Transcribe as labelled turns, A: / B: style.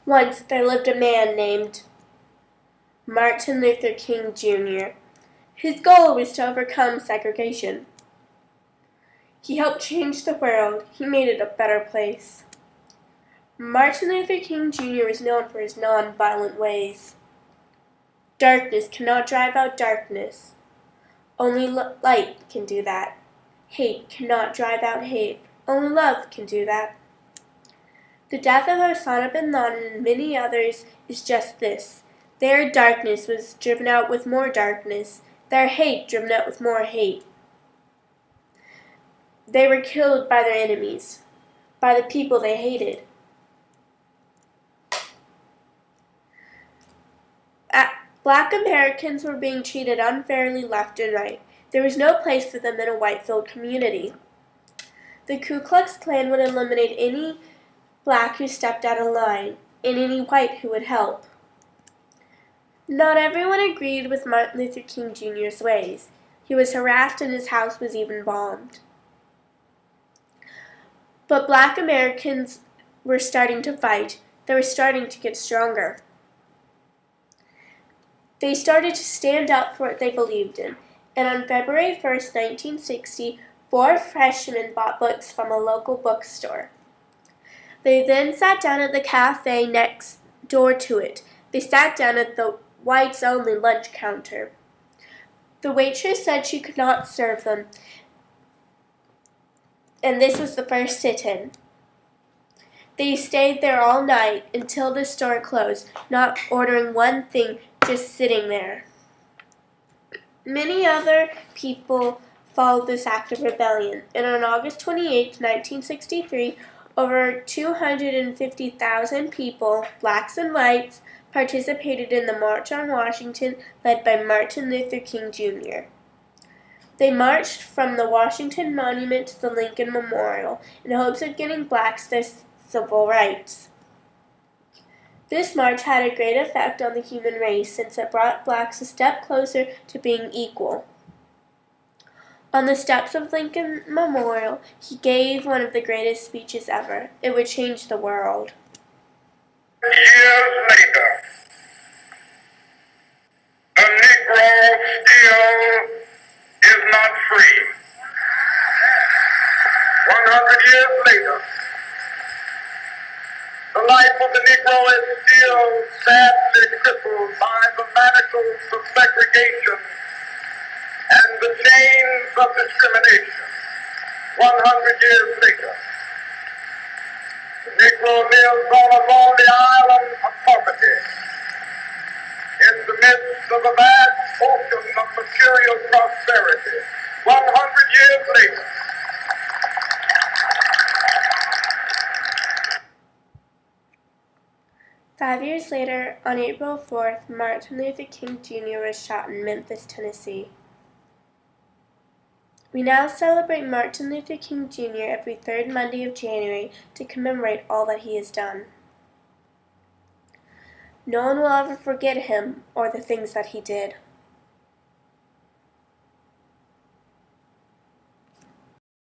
A: Once there lived a man named Martin Luther King Jr. His goal was to overcome segregation. He helped change the world. He made it a better place. Martin Luther King Jr. is known for his non-violent ways. Darkness cannot drive out darkness. Only light can do that. Hate cannot drive out hate. Only love can do that. The death of Osama bin Laden and many others is just this. Their darkness was driven out with more darkness. Their hate driven out with more hate. They were killed by their enemies, by the people they hated. Black Americans were being treated unfairly left and right. There was no place for them in a white-filled community. The Ku Klux Klan would eliminate any black who stepped out of line, and any white who would help. Not everyone agreed with Martin Luther King Jr.'s ways. He was harassed and his house was even bombed. But black Americans were starting to fight. They were starting to get stronger. They started to stand up for what they believed in, and on February 1st, 1960, 4 freshmen bought books from a local bookstore. They then sat down at the cafe next door to it. They sat down at the whites-only lunch counter. The waitress said she could not serve them, and this was the first sit-in. They stayed there all night until the store closed, not ordering one thing, just sitting there. Many other people followed this act of rebellion, and on August 28, 1963, over 250,000 people, blacks and whites, participated in the March on Washington led by Martin Luther King Jr. They marched from the Washington Monument to the Lincoln Memorial in hopes of getting blacks their civil rights. This march had a great effect on the human race since it brought blacks a step closer to being equal. On the steps of Lincoln Memorial, he gave one of the greatest speeches ever. It would change the world.
B: Years later, the Negro still is not free. 100 years later, the life of the Negro is still sadly crippled by the manacles of segregation and the chains of discrimination. 100 years later, the Negro lives on a lonely island of poverty in the midst of a vast ocean of material prosperity. 100 years later,
A: Five years later, on April 4th, Martin Luther King Jr. was shot in Memphis, Tennessee. We now celebrate Martin Luther King Jr. every third Monday of January to commemorate all that he has done. No one will ever forget him or the things that he did.